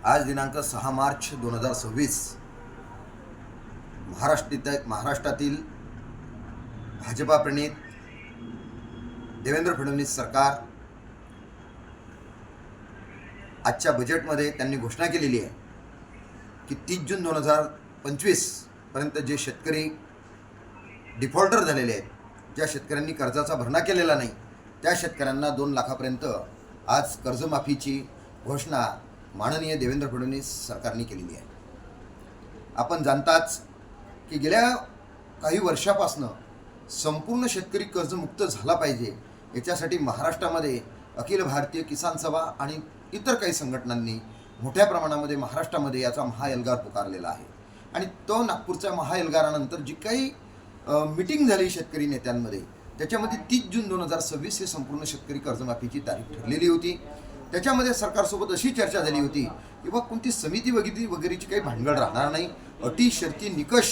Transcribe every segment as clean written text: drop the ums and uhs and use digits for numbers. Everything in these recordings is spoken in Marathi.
आज दिनांक 6 मार्च 2026 महाराष्ट्रातील भाजपा प्रणित देवेंद्र फडणवीस सरकार आजच्या बजेटमध्ये त्यांनी घोषणा केलेली आहे की 30 जून 2025 पर्यंत जे शेतकरी डिफॉल्टर झालेले आहेत, ज्या शेतकऱ्यांनी कर्जाचा भरणा केलेला नाही, त्या शेतकऱ्यांना 2 लाखापर्यंत आज कर्जमाफीची घोषणा माननीय देवेंद्र फडणवीस सरकारने केलेली आहे. आपण जाणताच की गेल्या काही वर्षापासून संपूर्ण शेतकरी कर्जमुक्त झाला पाहिजे याच्यासाठी महाराष्ट्रामध्ये अखिल भारतीय किसान सभा आणि इतर काही संघटनांनी मोठ्या प्रमाणामध्ये महाराष्ट्रामध्ये याचा महाएल्गार पुकारलेला आहे. आणि तो नागपूरच्या महाएल्गारानंतर जी काही मीटिंग झाली शेतकरी नेत्यांमध्ये, त्याच्यामध्ये 30 जून 2026 हे संपूर्ण शेतकरी कर्जमाफीची तारीख ठरलेली होती. त्याच्यामध्ये सरकारसोबत अशी चर्चा झाली होती की बा कोणती समिती वगैरेची काही भानगड राहणार नाही, अटी शर्ती निकष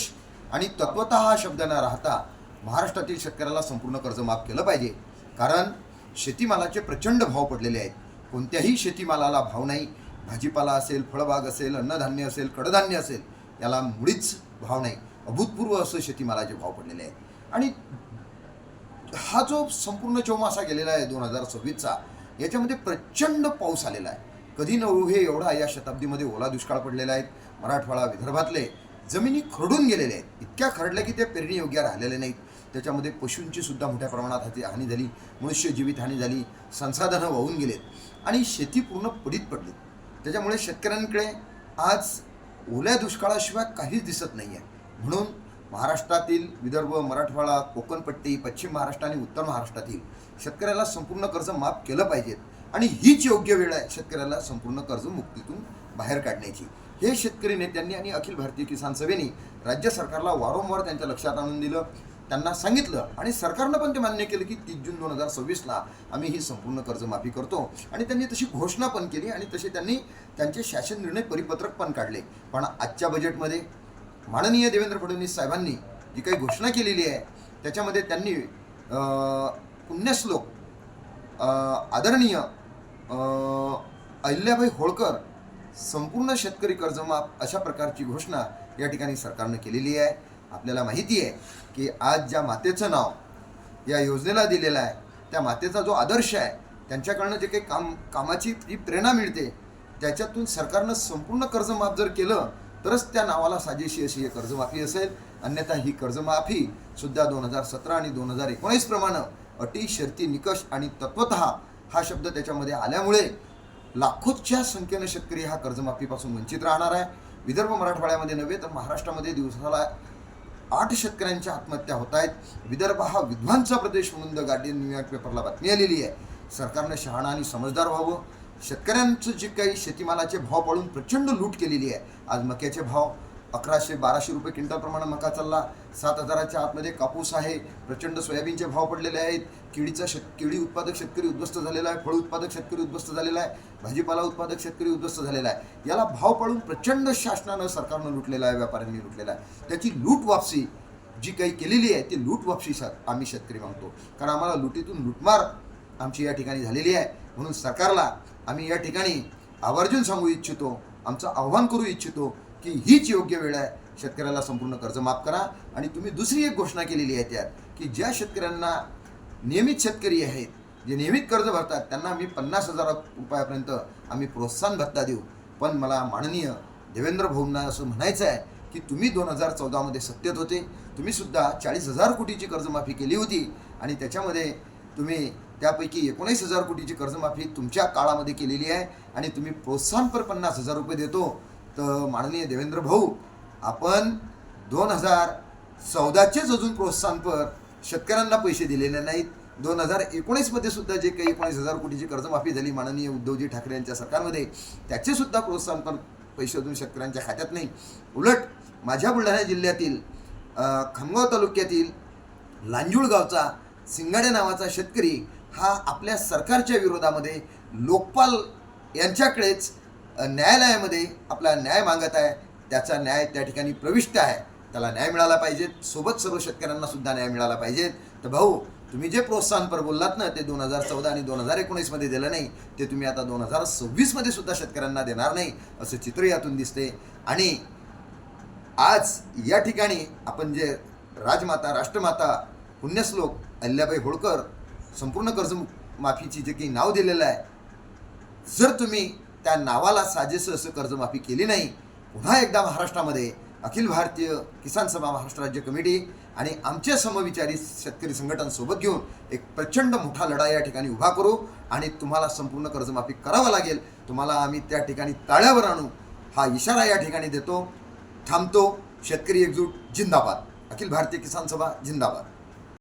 आणि तत्वतः हा शब्द न राहता महाराष्ट्रातील शेतकऱ्याला संपूर्ण कर्ज माफ केलं पाहिजे. कारण शेतीमालाचे प्रचंड भाव पडलेले आहेत. कोणत्याही शेतीमालाला भाव नाही. भाजीपाला असेल, फळबाग असेल, अन्नधान्य असेल, कडधान्य असेल, याला मुळीच भाव नाही. अभूतपूर्व असं शेतीमालाचे भाव पडलेले आहेत. आणि हा जो संपूर्ण चौमासा गेलेला आहे 2026चा, याच्यामध्ये प्रचंड पाऊस आलेला आहे. कधी नव्हे एवढा या शताब्दीमध्ये ओला दुष्काळ पडलेला आहे. मराठवाडा, विदर्भातले जमिनी खरडून गेलेले आहेत. इतक्या खरडल्या की ते पेरणी योग्य राहिलेले नाहीत. त्याच्यामध्ये पशूंची सुद्धा मोठ्या प्रमाणात हानी झाली, मनुष्य जीवित हानी झाली, संसाधनं वाहून गेलेत आणि शेती पूर्ण पडीत पडली. त्याच्यामुळे शेतकऱ्यांकडे आज ओल्या दुष्काळाशिवाय काहीच दिसत नाही आहे. म्हणून महाराष्ट्रातील विदर्भ, मराठवाडा, कोकणपट्टी, पश्चिम महाराष्ट्र आणि उत्तर महाराष्ट्रातील शेतकऱ्याला संपूर्ण कर्ज माफ केलं पाहिजेत. आणि हीच योग्य वेळ आहे शेतकऱ्याला संपूर्ण कर्जमुक्तीतून बाहेर काढण्याची. हे शेतकरी नेत्यांनी आणि अखिल भारतीय किसान सभेने राज्य सरकारला वारंवार त्यांच्या लक्षात आणून दिलं, त्यांना सांगितलं आणि सरकारनं पण ते मान्य केलं की 30 जून 2026ला आम्ही ही संपूर्ण कर्जमाफी करतो. आणि त्यांनी तशी घोषणा पण केली आणि तसे त्यांनी त्यांचे शासन निर्णय परिपत्रक पण काढले. पण आजच्या बजेटमध्ये माननीय देवेंद्र फडणवीस साहेबांनी जी काही घोषणा केलेली आहे त्याच्यामध्ये त्यांनी पुण्यश्लोक आदरणीय अहिल्याबाई होळकर संपूर्ण शेतकरी कर्जमाफ अशा प्रकारची घोषणा या ठिकाणी सरकारनं केलेली आहे. आपल्याला माहिती आहे की आज ज्या मातेचं नाव या योजनेला दिलेलं आहे, त्या मातेचा जो आदर्श आहे, त्यांच्याकडनं जे काही कामाची जी प्रेरणा मिळते, त्याच्यातून सरकारनं संपूर्ण कर्जमाफ जर केलं तरच त्या नावाला साजेशी अशी कर्जमाफी असेल. अन्यथा ही कर्जमाफी सुद्धा 2017 आणि 2019 प्रमाणे अटी शर्ती निकष आणि तत्वतः हा शब्द त्याच्यामध्ये आल्यामुळे लाखोच्या संख्येने शेतकरी हा कर्जमाफीपासून वंचित राहणार आहे. विदर्भ मराठवाड्यामध्ये नव्हे तर महाराष्ट्रामध्ये दिवसाला 8 शेतकऱ्यांच्या आत्महत्या होत आहेत. विदर्भ हा विद्वांचा प्रदेश म्हणून द गार्डियन न्यूयॉर्क पेपरला बातमी आलेली आहे. सरकारनं शहाणा आणि समजदार व्हावं. शेतकऱ्यांचं जे काही शेतीमालाचे भाव पाळून प्रचंड लूट केलेली आहे. आज मक्याचे भाव 1100-1200 रुपये क्विंटलप्रमाणे मका चालला. 7,000च्या आतमध्ये कापूस आहे. प्रचंड सोयाबीनचे भाव पडलेले आहेत. केळी उत्पादक शेतकरी उद्ध्वस्त झालेला आहे. फळ उत्पादक शेतकरी उद्ध्वस्त झालेला आहे. भाजीपाला उत्पादक शेतकरी उद्ध्वस्त झालेला आहे. याला भाव पाळून प्रचंड शासनानं, सरकारनं लुटलेला आहे, व्यापाऱ्यांनी लुटलेला आहे. त्याची लूट वापसी जी काही केलेली आहे ती लूट वापसी आम्ही शेतकरी मागतो. कारण आम्हाला लुटीतून लुटमार आमची या ठिकाणी झालेली आहे. म्हणून सरकारला आम्ही या ठिकाणी आवर्जून सांगू इच्छितो, आमचं आव्हान करू इच्छितो की हीच योग्य वेळ आहे. शेतकऱ्याला संपूर्ण कर्ज माफ करा. आणि तुम्ही दुसरी एक घोषणा केलेली आहे त्यात की ज्या शेतकऱ्यांना नियमित शेतकरी आहेत, जे नियमित कर्ज भरतात, त्यांना आम्ही 50,000 रुपयापर्यंत आम्ही प्रोत्साहन भत्ता देऊ. पण मला माननीय देवेंद्र भाऊंना असं म्हणायचं आहे की तुम्ही 2014मध्ये सत्तेत होते, तुम्ही सुद्धा 40,000 कोटीची कर्जमाफी केली होती आणि त्याच्यामध्ये तुम्ही त्यापैकी 19,000 कोटीची कर्जमाफी तुमच्या काळामध्ये केलेली आहे आणि तुम्ही प्रोत्साहनपर 50,000 रुपये देतो. तर माननीय देवेंद्र भाऊ, आपण 2014चेच अजून प्रोत्साहनपर शेतकऱ्यांना पैसे दिलेले नाहीत. 2019मध्ये सुद्धा जे काही 19,000 कोटीची कर्जमाफी झाली माननीय उद्धवजी ठाकरे यांच्या सरकारमध्ये, त्याचे सुद्धा प्रोत्साहनपर पैसे अजून शेतकऱ्यांच्या खात्यात नाही. उलट माझ्या बुलढाणा जिल्ह्यातील खामगाव तालुक्यातील लांजूळ गावचा सिंगाडे नावाचा शेतकरी हा आपल्या सरकारच्या विरोधामध्ये लोकपाल यांच्याकडेच न्यायालयामध्ये आपला न्याय मागत आहे. त्याचा न्याय त्या ठिकाणी प्रविष्ट आहे. त्याला न्याय मिळाला पाहिजे. सोबत सर्व शेतकऱ्यांना सुद्धा न्याय मिळाला पाहिजे. तर भाऊ, तुम्ही जे प्रोत्साहनपर बोललात ना, ते 2014 आणि 2019मध्ये दिलं नाही, ते तुम्ही आता 2026मध्ये सुद्धा शेतकऱ्यांना देणार नाही असं चित्र यातून दिसते. आणि आज या ठिकाणी आपण जे राजमाता, राष्ट्रमाता, पुण्यश्लोक अहिल्याबाई होळकर संपूर्ण कर्जमाफीची जे काही नाव दिलेलं आहे, जर तुम्ही त्या नावाला साजेसं असं कर्जमाफी केली नाही, पुन्हा एकदा महाराष्ट्रामध्ये अखिल भारतीय किसान सभा महाराष्ट्र राज्य कमिटी आणि आमच्या समविचारी शेतकरी संघटनांसोबत घेऊन एक प्रचंड मोठा लढा या ठिकाणी उभा करू आणि तुम्हाला संपूर्ण कर्जमाफी करावं लागेल. तुम्हाला आम्ही त्या ठिकाणी ताळ्यावर आणू हा इशारा या ठिकाणी देतो. थांबतो. शेतकरी एकजूट जिंदाबाद. अखिल भारतीय किसान सभा जिंदाबाद.